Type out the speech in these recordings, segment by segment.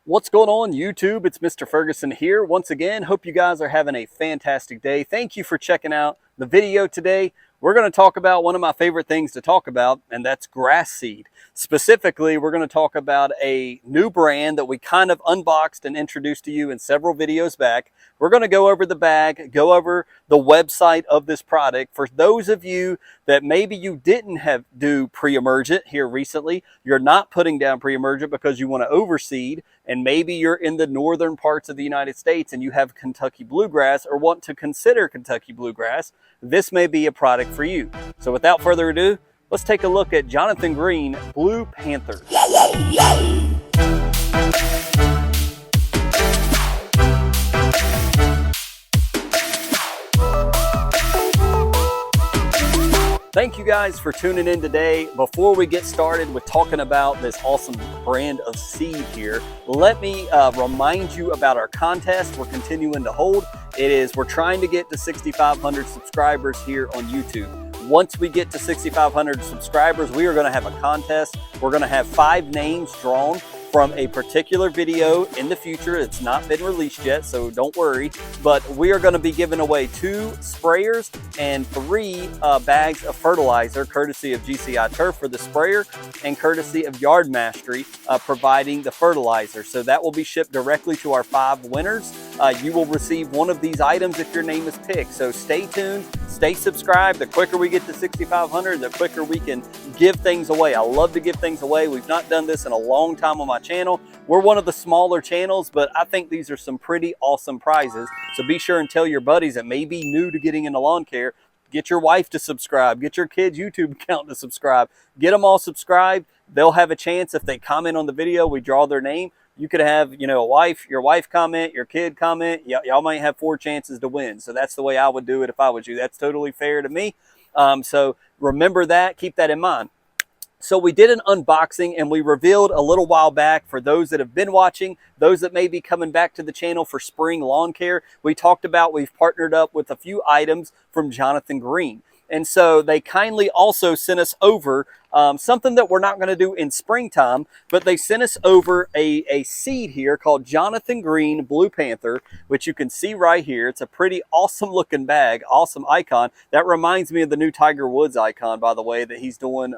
What's going on YouTube? It's Mr. Ferguson here. Once again, hope you guys are having a fantastic day. Thank you for checking out the video today. We're going to talk about one of my favorite things to talk about, and that's grass seed. Specifically, we're going to talk about a new brand that we kind of unboxed and introduced to you in several videos back. We're going to go over the bag, go over the website of this product. For those of you that maybe you didn't do pre-emergent here recently, you're not putting down pre-emergent because you want to overseed, and maybe you're in the northern parts of the United States and you have Kentucky Bluegrass or want to consider Kentucky Bluegrass, this may be a product for you. So without further ado, let's take a look at Jonathan Green Blue Panther. Thank you guys for tuning in today. Before we get started with talking about this awesome brand of seed here, let me remind you about our contest we're continuing to hold. We're trying to get to 6,500 subscribers here on YouTube. Once we get to 6,500 subscribers, we are going to have a contest. We're going to have 5 names drawn from a particular video in the future. It's not been released yet, so don't worry. But we are going to be giving away 2 sprayers and 3 bags of fertilizer, courtesy of GCI Turf for the sprayer and courtesy of Yard Mastery providing the fertilizer. So that will be shipped directly to our 5 winners. You will receive one of these items if your name is picked. So stay tuned, stay subscribed. The quicker we get to 6,500, the quicker we can give things away. I love to give things away. We've not done this in a long time on my channel. We're one of the smaller channels, but I think these are some pretty awesome prizes. So be sure and tell your buddies that may be new to getting into lawn care. Get your wife to subscribe. Get your kids' YouTube account to subscribe. Get them all subscribed. They'll have a chance if they comment on the video. We draw their name. You could have, your wife comment, your kid comment. Y'all might have 4 chances to win. So that's the way I would do it if I was you. That's totally fair to me. So remember that. Keep that in mind. So we did an unboxing and we revealed a little while back, for those that have been watching, those that may be coming back to the channel for spring lawn care, we talked about we've partnered up with a few items from Jonathan Green. And so they kindly also sent us over something that we're not going to do in springtime, but they sent us over a seed here called Jonathan Green Blue Panther, which you can see right here. It's a pretty awesome looking bag, awesome icon. That reminds me of the new Tiger Woods icon, by the way, that he's doing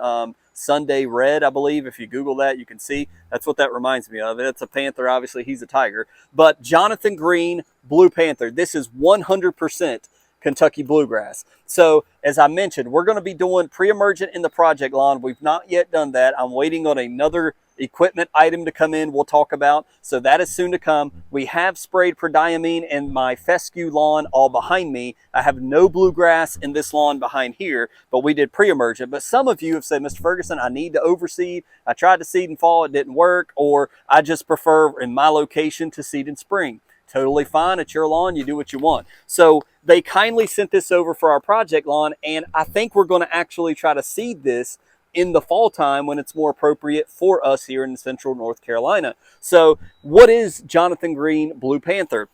Sunday Red, I believe. If you Google that, you can see that's what that reminds me of. It's a panther, obviously he's a tiger, but Jonathan Green Blue Panther. This is 100% Kentucky Bluegrass. So as I mentioned, we're going to be doing pre-emergent in the project lawn. We've not yet done that. I'm waiting on another equipment item to come in we'll talk about. So that is soon to come. We have sprayed prodiamine in my fescue lawn all behind me. I have no bluegrass in this lawn behind here, but we did pre-emergent. But some of you have said, Mr. Ferguson, I need to overseed. I tried to seed in fall, it didn't work, or I just prefer in my location to seed in spring. Totally fine. It's your lawn. You do what you want. So they kindly sent this over for our project lawn, and I think we're going to actually try to seed this in the fall time when it's more appropriate for us here in central North Carolina. So what is Jonathan Green Blue Panther?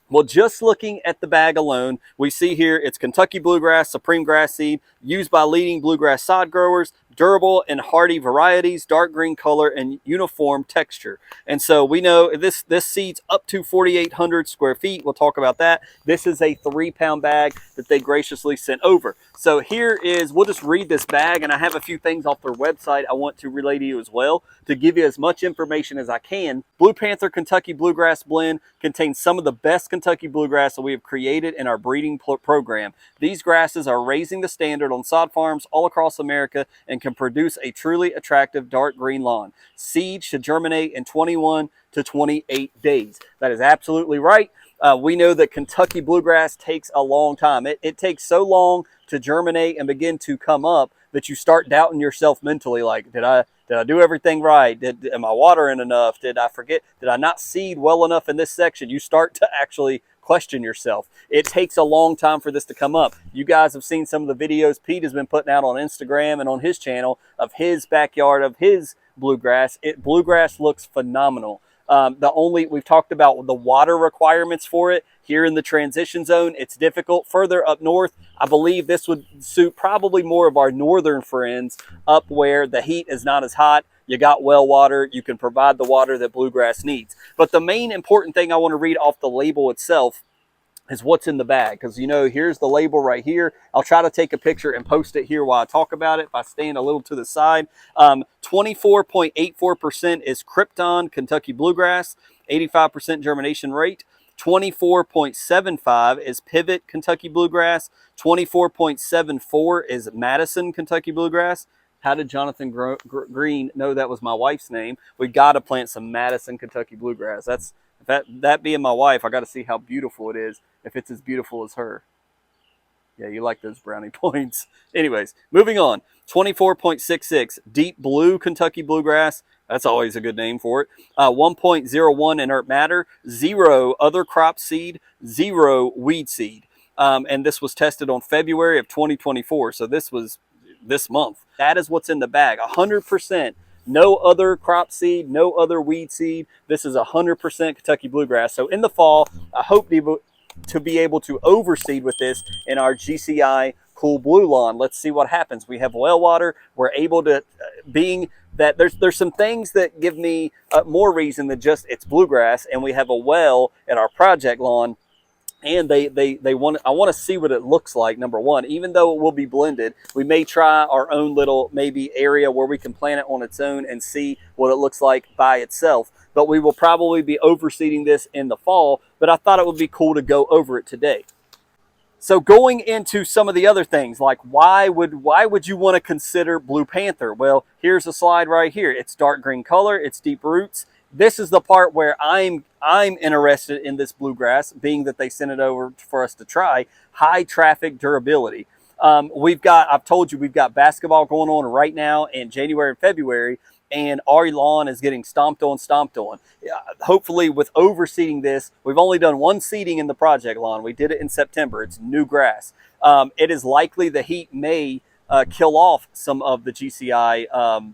Well, just looking at the bag alone, we see here it's Kentucky Bluegrass Supreme Grass Seed, used by leading bluegrass sod growers, durable and hardy varieties, dark green color and uniform texture. And so we know this seed's up to 4,800 square feet. We'll talk about that. This is a 3-pound bag that they graciously sent over. So here is, we'll just read this bag, and I have a few things off their website I want to relay to you as well to give you as much information as I can. Blue Panther Kentucky Bluegrass Blend contains some of the best Kentucky bluegrass that we have created in our breeding program. These grasses are raising the standard on sod farms all across America and can produce a truly attractive dark green lawn. Seed should germinate in 21 to 28 days. That is absolutely right. We know that Kentucky Bluegrass takes a long time. It takes so long to germinate and begin to come up that you start doubting yourself mentally, like, did I do everything right? Am I watering enough? Did I forget? Did I not seed well enough in this section? You start to actually question yourself. It takes a long time for this to come up. You guys have seen some of the videos Pete has been putting out on Instagram and on his channel of his backyard of his bluegrass. Bluegrass looks phenomenal. We've talked about the water requirements for it here in the transition zone. It's difficult. Further up north, I believe this would suit probably more of our northern friends up where the heat is not as hot. you got well water, you can provide the water that bluegrass needs. But the main important thing I want to read off the label itself is what's in the bag. Because, you know, here's the label right here. I'll try to take a picture and post it here while I talk about it by staying a little to the side. 24.84% is Krypton Kentucky Bluegrass, 85% germination rate. 24.75 is Pivot Kentucky Bluegrass. 24.74 is Madison Kentucky Bluegrass. How did Jonathan Green know that was my wife's name? We got to plant some Madison Kentucky Bluegrass. That being my wife, I got to see how beautiful it is, if it's as beautiful as her. Yeah, you like those brownie points. Anyways, moving on. 24.66, Deep Blue Kentucky Bluegrass. That's always a good name for it. 1.01 inert matter, 0 other crop seed, 0 weed seed. And this was tested on February of 2024. So this was this month. That is what's in the bag. 100%. No other crop seed, no other weed seed. This is 100% Kentucky Bluegrass. So in the fall, I hope to be able to overseed with this in our GCI Cool Blue lawn. Let's see what happens. We have well water. We're able to, being that there's some things that give me more reason than just it's bluegrass, and we have a well at our project lawn. And I want to see what it looks like, number one. Even though it will be blended, we may try our own little maybe area where we can plant it on its own and see what it looks like by itself. But we will probably be overseeding this in the fall, but I thought it would be cool to go over it today. So going into some of the other things, like why would you want to consider Blue Panther? Well, here's a slide right here. It's dark green color, it's deep roots. This is the part where I'm interested in this bluegrass, being that they sent it over for us to try. High traffic durability. I've told you, we've got basketball going on right now in January and February, and our lawn is getting stomped on. Hopefully with overseeding this, we've only done one seeding in the project lawn. We did it in September. It's new grass. It is likely the heat may kill off some of the GCI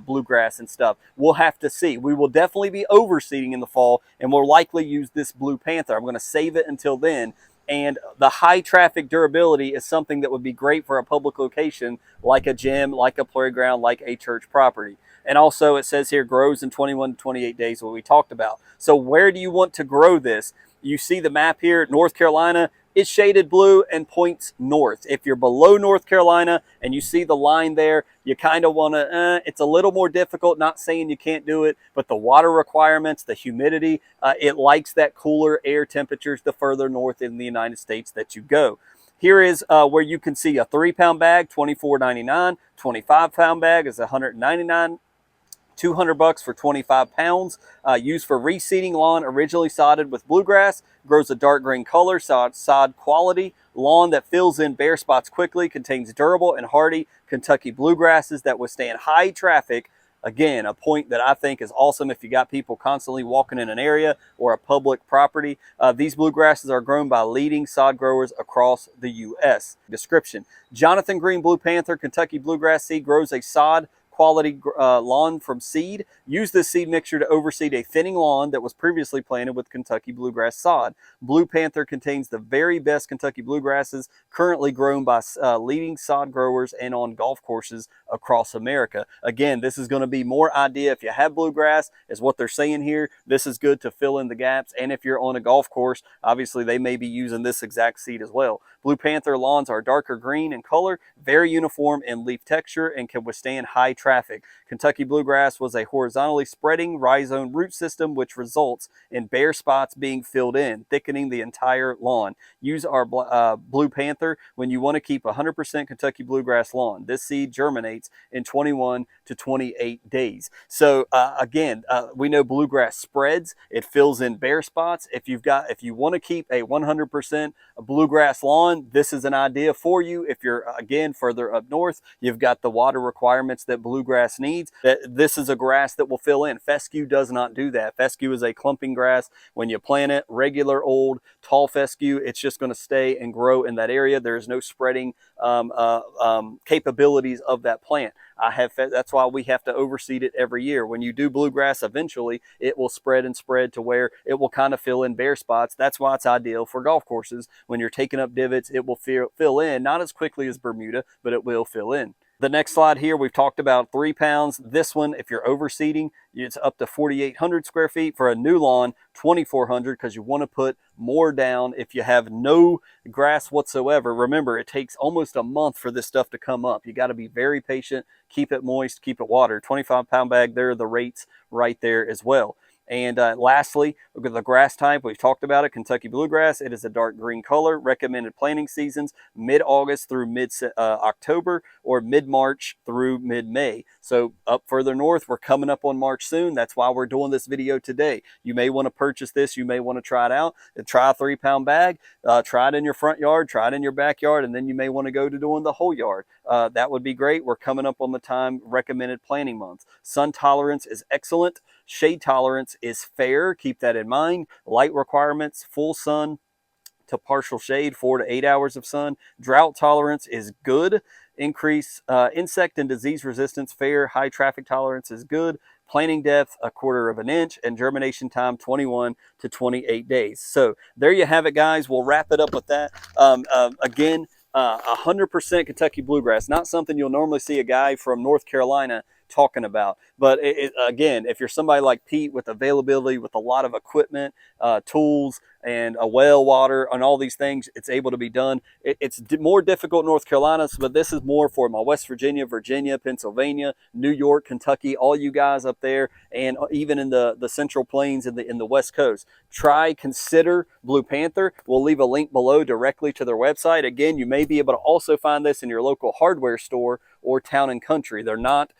bluegrass and stuff. We'll have to see. We will definitely be overseeding in the fall, and we'll likely use this Blue Panther. I'm going to save it until then. And the high traffic durability is something that would be great for a public location like a gym, like a playground, like a church property. And also it says here grows in 21 to 28 days, what we talked about. So where do you want to grow this? You see the map here, North Carolina. It's shaded blue and points north. If you're below North Carolina and you see the line there, you kind of want to, it's a little more difficult, not saying you can't do it, but the water requirements, the humidity, it likes that cooler air temperatures the further north in the United States that you go. Here is where you can see a 3-pound bag, $24.99, 25-pound bag is $199. $200 for 25 pounds. Used for reseeding lawn originally sodded with bluegrass. Grows a dark green color, sod quality. Lawn that fills in bare spots quickly. Contains durable and hardy Kentucky bluegrasses that withstand high traffic. Again, a point that I think is awesome if you got people constantly walking in an area or a public property. These bluegrasses are grown by leading sod growers across the U.S. Description: Jonathan Green Blue Panther Kentucky Bluegrass seed grows a sod quality lawn from seed. Use this seed mixture to overseed a thinning lawn that was previously planted with Kentucky bluegrass sod. Blue Panther contains the very best Kentucky bluegrasses currently grown by leading sod growers and on golf courses across America. Again, this is going to be more idea if you have bluegrass, is what they're saying here. This is good to fill in the gaps. And if you're on a golf course, obviously they may be using this exact seed as well. Blue Panther lawns are darker green in color, very uniform in leaf texture, and can withstand high traffic. Kentucky bluegrass was a horizontally spreading rhizome root system, which results in bare spots being filled in, thickening the entire lawn. Use our Blue Panther when you want to keep 100% Kentucky bluegrass lawn. This seed germinates in 21 to 28 days. So again, we know bluegrass spreads. It fills in bare spots. If you want to keep a 100% bluegrass lawn, this is an idea for you. If you're again further up north, you've got the water requirements that bluegrass needs. This is a grass that will fill in. Fescue does not do that. Fescue is a clumping grass. When you plant it, regular old tall fescue, it's just going to stay and grow in that area. There is no spreading capabilities of that plant. That's why we have to overseed it every year. When you do bluegrass, eventually it will spread and spread to where it will kind of fill in bare spots. That's why it's ideal for golf courses. When you're taking up divots, it will fill in, not as quickly as Bermuda, but it will fill in. The next slide here, we've talked about 3 pounds. This one, if you're overseeding, it's up to 4,800 square feet. For a new lawn, 2,400, because you want to put more down if you have no grass whatsoever. Remember, it takes almost a month for this stuff to come up. You got to be very patient, keep it moist, keep it watered. 25-pound bag, there are the rates right there as well. And lastly, look at the grass type. We've talked about it, Kentucky Bluegrass. It is a dark green color. Recommended planting seasons, mid-August through mid-October or mid-March through mid-May. So up further north, we're coming up on March soon. That's why we're doing this video today. You may want to purchase this. You may want to try it out. Try a 3-pound bag. Try it in your front yard. Try it in your backyard. And then you may want to go to doing the whole yard. That would be great. We're coming up on the time recommended planting months. Sun tolerance is excellent. Shade tolerance is fair. Keep that in mind. Light requirements, full sun to partial shade, 4 to 8 hours of sun. Drought tolerance is good. Increase insect and disease resistance, fair. High traffic tolerance is good. Planting depth, 1/4 of an inch, and germination time, 21 to 28 days. So there you have it, guys. We'll wrap it up with that. Again, 100% Kentucky Bluegrass. Not something you'll normally see a guy from North Carolina talking about. But again, if you're somebody like Pete with availability, with a lot of equipment, tools, and a well water and all these things, it's able to be done. It's more difficult in North Carolina, but this is more for my West Virginia, Pennsylvania, New York, Kentucky, all you guys up there, and even in the Central Plains in the West Coast. Consider Blue Panther. We'll leave a link below directly to their website. Again, you may be able to also find this in your local hardware store or Town and Country. They're not,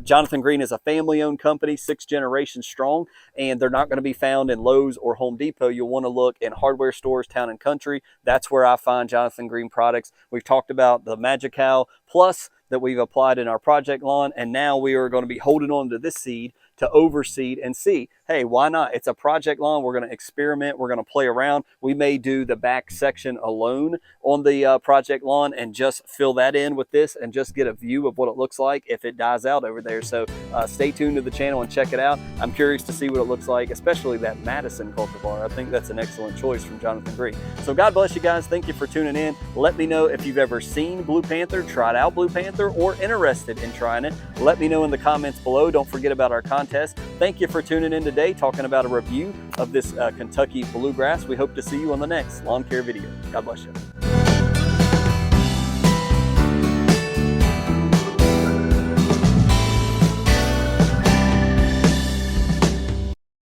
Jonathan Green is a family-owned company, 6 generations strong, and they're not going to be found in Lowe's or Home Depot. You'll want to look in hardware stores, Town and Country. That's where I find Jonathan Green products. We've talked about the Magical Plus that we've applied in our project lawn, and now we are going to be holding on to this seed to overseed and see, hey, why not? It's a project lawn. We're going to experiment. We're going to play around. We may do the back section alone on the project lawn and just fill that in with this and just get a view of what it looks like if it dies out over there. So stay tuned to the channel and check it out. I'm curious to see what it looks like, especially that Madison cultivar. I think that's an excellent choice from Jonathan Green. So God bless you guys. Thank you for tuning in. Let me know if you've ever seen Blue Panther, tried out Blue Panther, or interested in trying it. Let me know in the comments below. Don't forget about our contest. Thank you for tuning in today, talking about a review of this Kentucky Bluegrass. We hope to see you on the next lawn care video. God bless you.